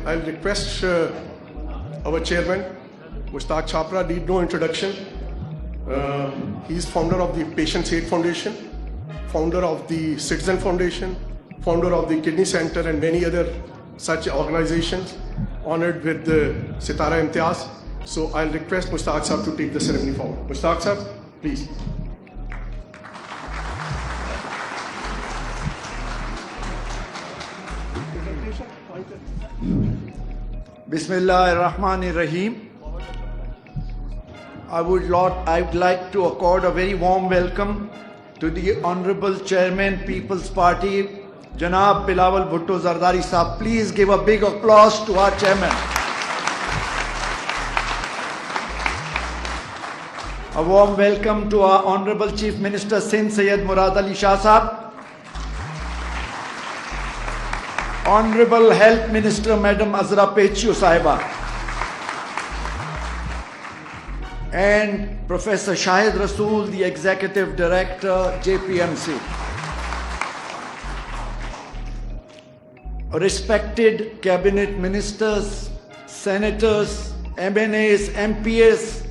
I'll request our chairman, Mushtaq Chhapra, need no introduction. He's founder of the Patients Aid Foundation, founder of the Citizen Foundation, founder of the Kidney Center and many other such organizations, honored with the Sitara Imtiaz. So I'll request Mushtaq Sahab to take the ceremony forward. Mushtaq Sahab, please. Bismillahirrahmanirrahim. I would like to accord a very warm welcome to the Honorable Chairman, People's Party, Janab Bilawal Bhutto Zardari Sahab. Please give a big applause to our Chairman. A warm welcome to our Honorable Chief Minister Sindh, Syed Murad Ali Shah Sahab. Honorable Health Minister Madam Azra Pechu Sahiba. And Professor Shahid Rasool, the Executive Director, JPMC. Respected Cabinet Ministers, Senators, MNAs, MPs,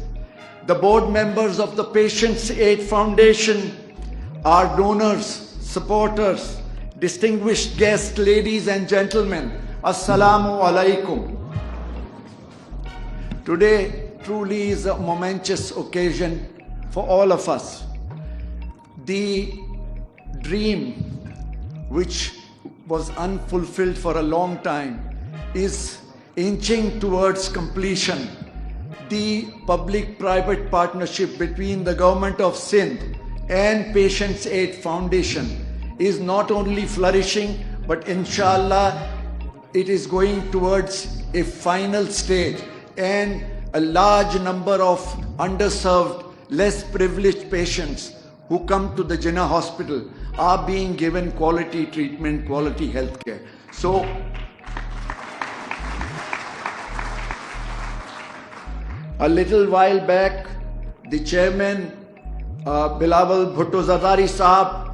the board members of the Patients Aid Foundation, our donors, supporters, distinguished guests, ladies and gentlemen, Assalamu alaikum. Today truly is a momentous occasion for all of us. The dream which was unfulfilled for a long time is inching towards completion. The public-private partnership between the Government of Sindh and Patients Aid Foundation is not only flourishing, but inshallah it is going towards a final stage, and a large number of underserved, less privileged patients who come to the Jinnah Hospital are being given quality treatment, quality health care. So, a little while back, the chairman, Bilawal Bhutto Zardari Sahab,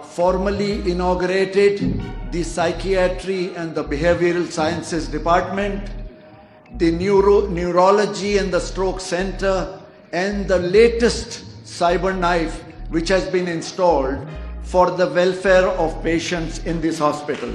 formally inaugurated the Psychiatry and the Behavioral Sciences Department, the Neurology and the Stroke Center, and the latest cyber knife which has been installed for the welfare of patients in this hospital.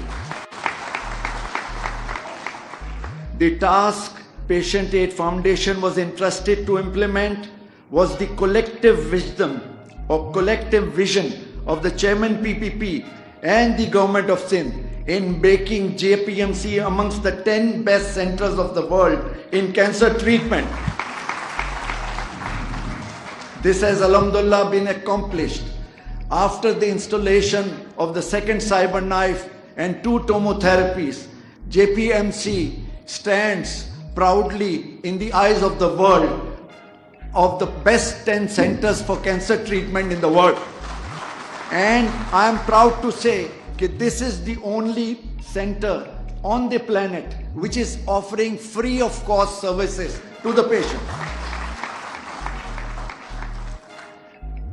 The task Patient Aid Foundation was entrusted to implement was the collective wisdom or collective vision of the Chairman PPP and the Government of Sindh in making JPMC amongst the 10 best centers of the world in cancer treatment. This has alhamdulillah been accomplished after the installation of the second cyber knife and 2 tomotherapies. JPMC stands proudly in the eyes of the world of the best 10 centers for cancer treatment in the world. And I am proud to say that this is the only center on the planet which is offering free of cost services to the patient.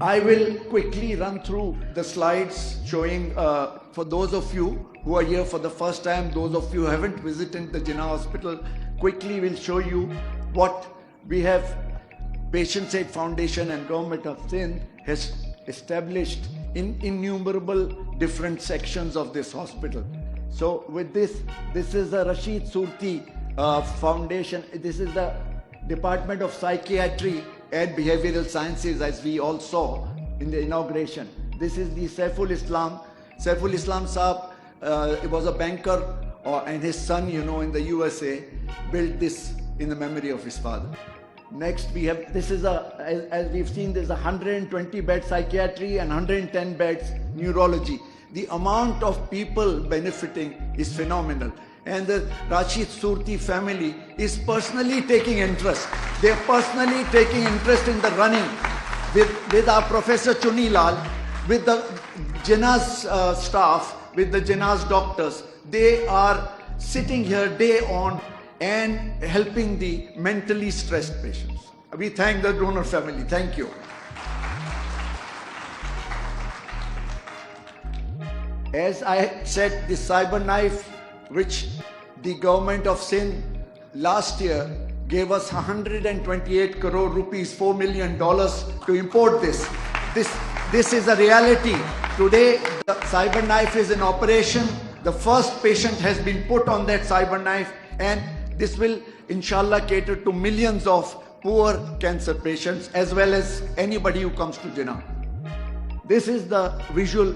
I will quickly run through the slides showing, for those of you who are here for the first time, those of you who haven't visited the Jinnah Hospital, quickly will show you what we have. Patients Aid Foundation and Government of Sindh has established in innumerable different sections of this hospital. So with this is the Rashid Surti Foundation. This is the Department of Psychiatry and Behavioral Sciences, as we all saw in the inauguration. This is the Saiful Islam. Saiful Islam Saab was a banker, and his son, in the USA, built this in the memory of his father. Next, we have, this is as we've seen, there's 120 bed psychiatry and 110 beds neurology. The amount of people benefiting is phenomenal. And the Rashid Surti family is personally taking interest. They're personally taking interest in the running with our Professor Chuni Lal, with the Jinnah's staff, with the Jinnah's doctors. They are sitting here day on and helping the mentally stressed patients. We thank the donor family. Thank you. As I said, the cyber knife, which the government of Sindh last year gave us 128 crore rupees, $4 million to import this. This is a reality. Today, the CyberKnife is in operation. The first patient has been put on that CyberKnife, and this will, inshallah, cater to millions of poor cancer patients as well as anybody who comes to Jinnah. This is the visual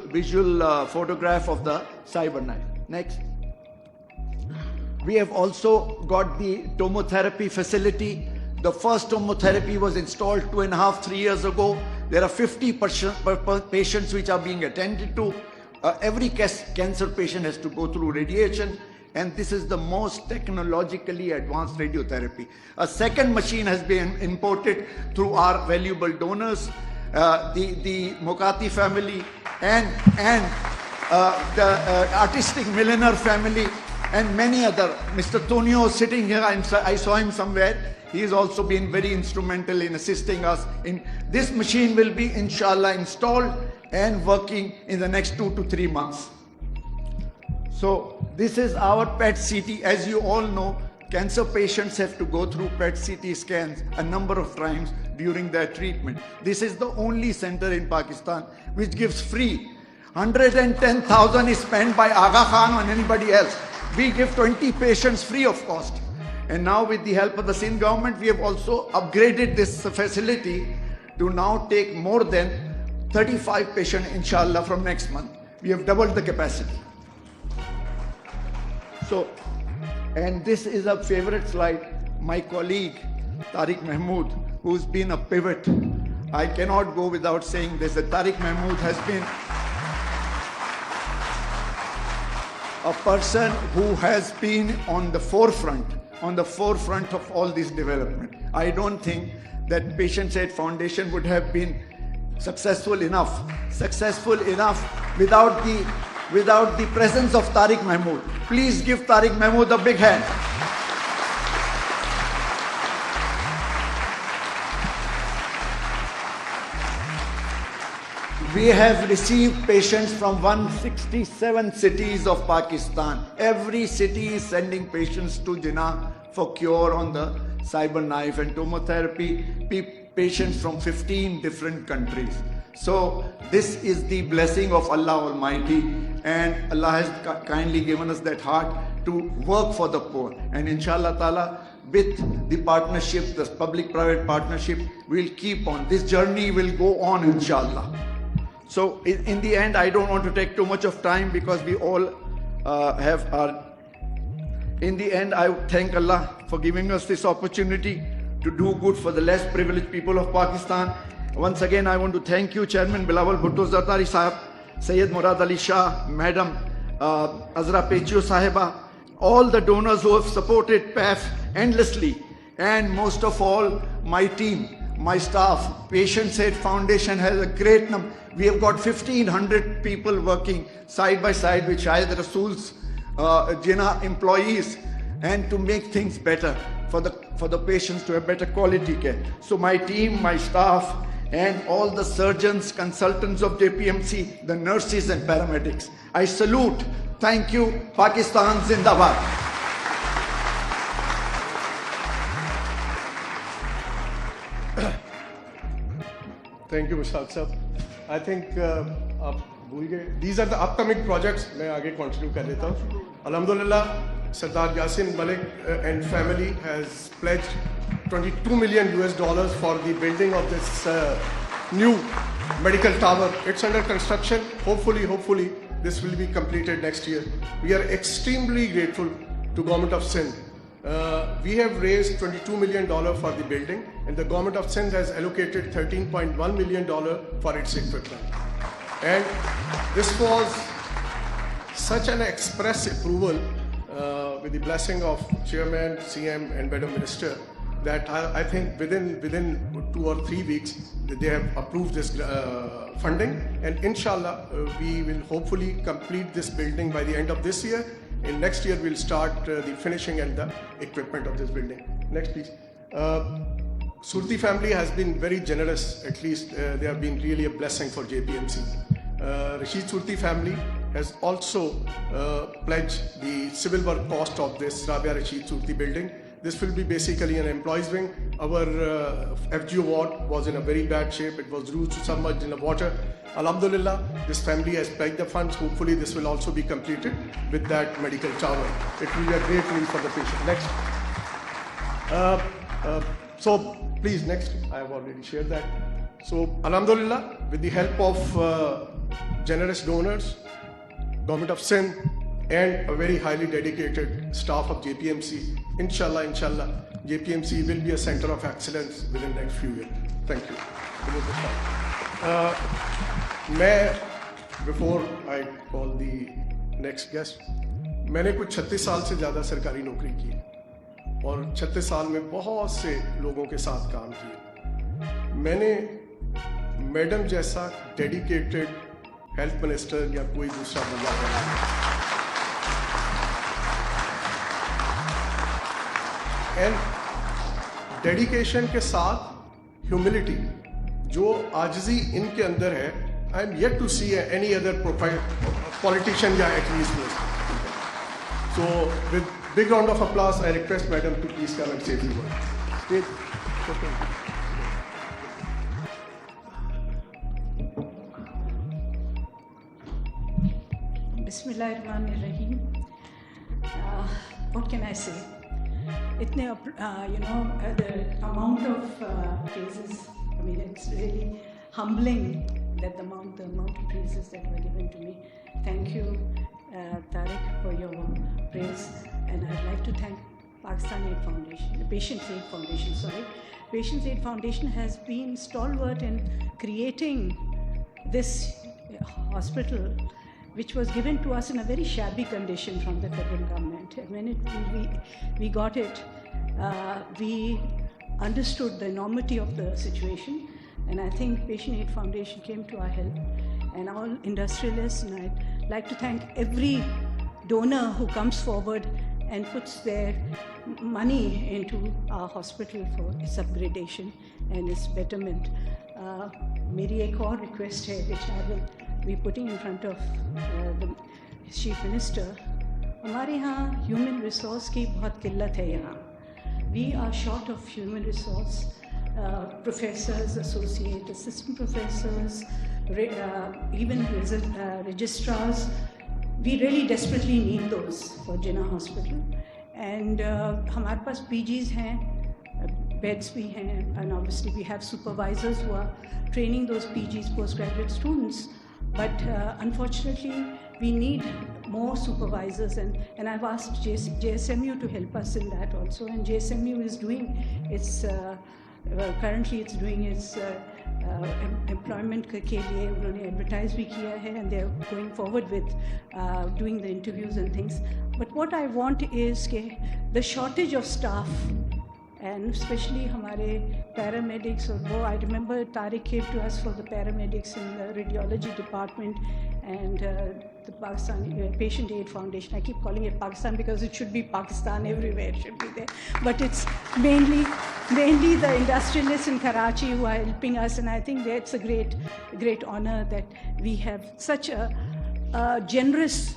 photograph of the CyberKnife. Next. We have also got the tomotherapy facility. The first tomotherapy was installed 2.5-3 years ago. There are 50 patients which are being attended to. Every cancer patient has to go through radiation, and this is the most technologically advanced radiotherapy. A second machine has been imported through our valuable donors, the Mokati family and the artistic millionaire family, and many other. Mr. Tonio is sitting here, I saw him somewhere. He has also been very instrumental in assisting us. This machine will be, inshallah, installed and working in the next 2 to 3 months. So this is our PET CT. As you all know, cancer patients have to go through PET CT scans a number of times during their treatment. This is the only center in Pakistan which gives free. 110,000 is spent by Aga Khan or anybody else. We give 20 patients free of cost. And now with the help of the Sindh government, we have also upgraded this facility to now take more than 35 patients, inshallah, from next month. We have doubled the capacity. So, and this is a favorite slide. My colleague, Tariq Mahmood, who's been a pivot. I cannot go without saying this, that Tariq Mahmood has been a person who has been on the forefront of all this development. I don't think that Patients Aid Foundation would have been successful enough without the presence of Tariq Mahmood. Please give Tariq Mahmood a big hand. We have received patients from 167 cities of Pakistan. Every city is sending patients to Jinnah for cure on the CyberKnife and tomotherapy, patients from 15 different countries. So this is the blessing of Allah Almighty, and Allah has kindly given us that heart to work for the poor. And inshallah ta'ala, with the partnership, the public-private partnership, we'll keep on. This journey will go on, inshallah. So in the end, I don't want to take too much of time because we all have our... In the end, I thank Allah for giving us this opportunity to do good for the less privileged people of Pakistan. Once again, I want to thank you, Chairman Bilawal Bhutto Zardari Sahab, Sayyid Murad Ali Shah, Madam Azra Pechio Sahiba, all the donors who have supported PAF endlessly, and most of all, my team, my staff. Patients Aid Foundation has a great number. We have got 1,500 people working side by side with Shahid Rasool's Jinnah employees, and to make things better for the patients to have better quality care. So my team, my staff, and all the surgeons, consultants of JPMC, the nurses and paramedics, I salute. Thank you. Pakistan Zindabad. Thank you, Mushaq sir. I think these are the upcoming projects. मैं आगे continue कर लेता हूँ. Alhamdulillah, Sardar Yasin Malik and family has pledged $22 million for the building of this new medical tower. It's under construction. Hopefully, this will be completed next year. We are extremely grateful to Government of Sindh. We have raised $22 million for the building, and the Government of Sindh has allocated $13.1 million for its equipment. And this was such an express approval with the blessing of Chairman, CM, and Madam Minister that I think within 2 or 3 weeks they have approved this funding, and inshallah we will hopefully complete this building by the end of this year, and next year we'll start the finishing and the equipment of this building. Next please. Surti family has been very generous. At least they have been really a blessing for JPMC. Rashid Surti family has also pledged the civil work cost of this Rabia Rashid Surti building. This will be basically an employees wing. Our FGO ward was in a very bad shape. It was reduced to submerged in the water. Alhamdulillah, this family has pledged the funds. Hopefully this will also be completed with that medical tower. It will be a great relief for the patient. Next. So please, next. I have already shared that. So Alhamdulillah, with the help of generous donors, Government of Sindh, and a very highly dedicated staff of JPMC, inshallah, JPMC will be a center of excellence within the next few years. Thank you. Before I call the next guest, मैंने कुछ 36 साल से ज़्यादा सरकारी नौकरी की है और 36 साल में बहुत से लोगों के साथ काम किया। मैंने मैडम जैसा डेडिकेटेड हेल्थ मिनिस्टर या कोई दूसरा बंदा नहीं। एंड डेडिकेशन के साथ ह्यूमिलिटी जो आजिज़ी इनके अंदर है, I am yet to see any other politician या activist. So with big round of applause I request madam to please come and say the word. Bismillahirrahmanirrahim. What can I say? The amount of praises, I mean, it's really humbling that the amount of praises that were given to me. Thank you, Tariq, for your praise. And I'd like to thank Pakistan Aid Foundation, the Patients Aid Foundation, sorry. Patients Aid Foundation has been stalwart in creating this hospital, which was given to us in a very shabby condition from the federal government. And when we got it, we understood the enormity of the situation, and I think Patient Aid Foundation came to our help. And all industrialists, and I'd like to thank every donor who comes forward and puts their money into our hospital for its upgradation and its betterment. मेरी एक और request है, which I will be putting in front of the Chief Minister. हमारे यहाँ human resource की बहुत किल्लत है यहाँ. We are short of human resource, professors, associate, assistant professors, even registrars. We really desperately need those for Jinnah Hospital. And हमारे पास PGs हैं, beds भी हैं, and obviously we have supervisors who are training those PGs, postgraduate students. But unfortunately, we need more supervisors, and I've asked JSMU to help us in that also. And JSMU is doing its, currently it's doing its employment के लिए उन्होंने advertise भी किया है, and they're going forward with doing the interviews and things. But what I want is कि the shortage of staff, and especially हमारे paramedics और वो, I remember Tariq came to us for the paramedics in the radiology department, and the Pakistan Patient Aid Foundation. I keep calling it Pakistan because it should be Pakistan everywhere, it should be there. But it's mainly the industrialists in Karachi who are helping us, and I think that's a great honor that we have such a generous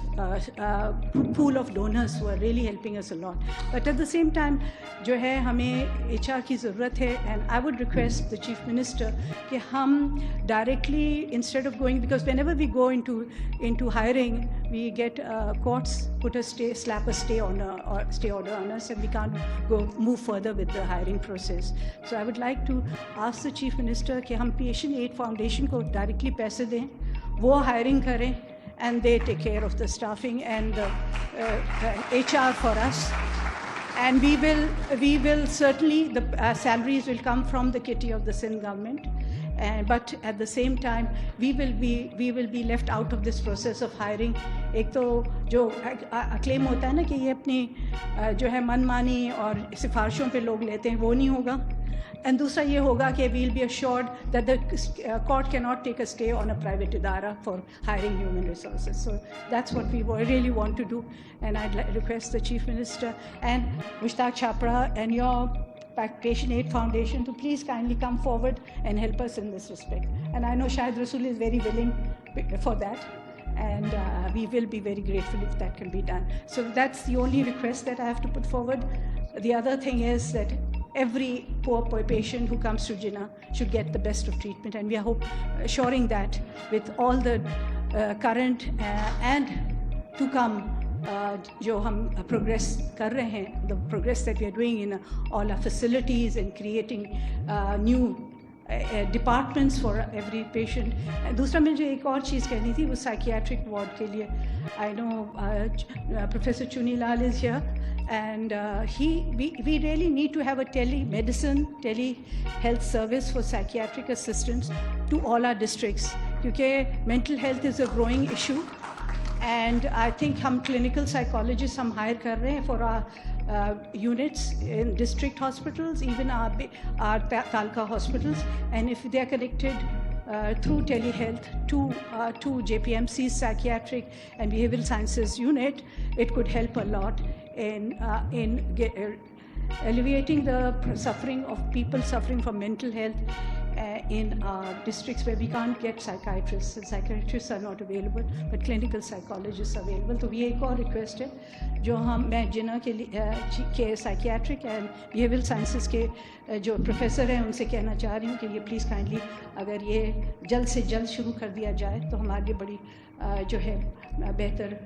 pool of donors who are really helping us a lot. But at the same time, जो है हमें HR की ज़रूरत है, and I would request the Chief Minister कि हम directly, instead of going, because whenever we go into hiring, we get courts slap a stay order on us, and we can't move further with the hiring process. So I would like to ask the Chief Minister कि हम Patient Aid Foundation को directly पैसे दें, वो hiring करें, and they take care of the staffing and the HR for us. And we will certainly, the salaries will come from the kitty of the Sindh government. But at the same time, we will be left out of this process of hiring. एक तो जो claim होता है ना कि ये अपनी जो है मनमानी और सिफारिशों पे लोग लेते हैं, वो नहीं होगा. And दूसरा ये होगा कि we'll be assured that the court cannot take a stay on a private idara for hiring human resources. So that's what we really want to do. And I'd request the Chief Minister and Mushtaq Chapra and your Patient Aid Foundation to please kindly come forward and help us in this respect. And I know Shahid Rasool is very willing for that. and we will be very grateful if that can be done. So that's the only request that I have to put forward. The other thing is that every poor patient who comes to Jinnah should get the best of treatment, and we are assuring that with all the current and to come जो हम progress कर रहे हैं, the progress that we are doing in all our facilities and creating new departments for every patient. दूसरा मुझे एक और चीज़ कहनी थी, वो साइकियाट्रिक वार्ड के लिए. I know Professor Chunilal is here, and we really need to have a tele-health service for psychiatric assistance to all our districts, क्योंकि mental health is a growing issue. And I think हम clinical psychologists हम hire कर रहे हैं for our units in district hospitals, even our Talka hospitals, and if they are connected through telehealth to JPMC's psychiatric and behavioral sciences unit, it could help a lot in alleviating the suffering of people suffering from mental health in our districts where we can't get psychiatrists. Psychiatrists are not available, but clinical psychologists are available. तो ये एक और request है जो मैं जिन्ना के psychiatric and behavioural sciences के जो प्रोफेसर हैं उनसे कहना चाह रही हूँ कि ये प्लीज़ काइंडली अगर ये जल्द से जल्द शुरू कर दिया जाए तो हमारे लिए बड़ी जो है बेहतर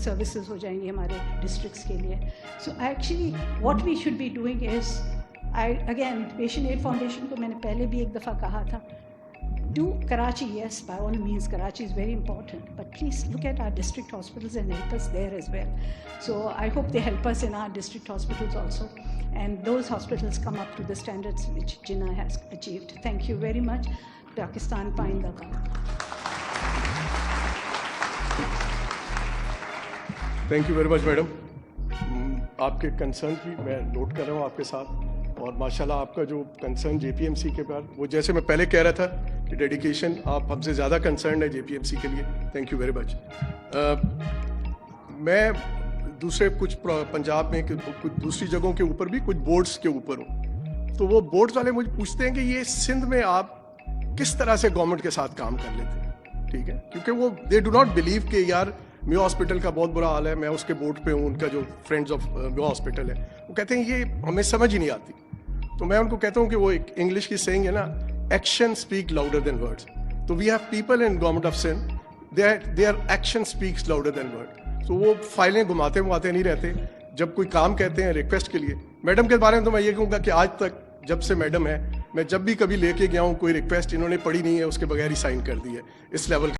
सर्विसेज हो जाएंगी हमारे डिस्ट्रिक्ट्स के लिए. So actually what we should be doing is, again, Patient Aid Foundation को मैंने पहले भी एक दफ़ा कहा था, do Karachi, yes, by all means, Karachi is very important, but please look at our district hospitals and help us there as well. So I hope they help us in our district hospitals also, and those hospitals come up to the standards which Jinnah has achieved. Thank you very much. Pakistan Painda Ka. Thank you very much madam. आपके concern भी मैं note कर रहा हूँ आपके साथ, और माशाल्लाह आपका जो कंसर्न जेपीएमसी के बाद, वो जैसे मैं पहले कह रहा था कि डेडिकेशन आप हमसे ज़्यादा कंसर्न है जेपीएमसी के लिए. Thank you very much. मैं दूसरे कुछ पंजाब में कुछ दूसरी जगहों के ऊपर भी कुछ बोर्ड्स के ऊपर हूँ, तो वो बोर्ड्स वाले मुझे पूछते हैं कि ये सिंध में आप किस तरह से गवर्नमेंट के साथ काम कर लेते हैं. ठीक है, क्योंकि वो दे डू नॉट बिलीव कि यार म्यो हॉस्पिटल का बहुत बुरा हाल है, मैं उसके बोर्ड पे हूँ, उनका जो फ्रेंड्स ऑफ म्यो हॉस्पिटल है, वो कहते हैं ये हमें समझ ही नहीं आती. तो मैं उनको कहता हूँ कि वो एक इंग्लिश की सेइंग है ना, action speak louder than words. तो we have people in government of Sindh, their action speaks louder than word. तो वो फाइलें घुमाते नहीं रहते. जब कोई काम कहते हैं रिक्वेस्ट के लिए, मैडम के बारे में तो मैं ये कहूँगा कि आज तक जब से मैडम है, मैं जब भी कभी लेके गया हूँ कोई रिक्वेस्ट, इन्होंने पढ़ी नहीं है, उसके बगैर ही साइन कर दी है. इस लेवल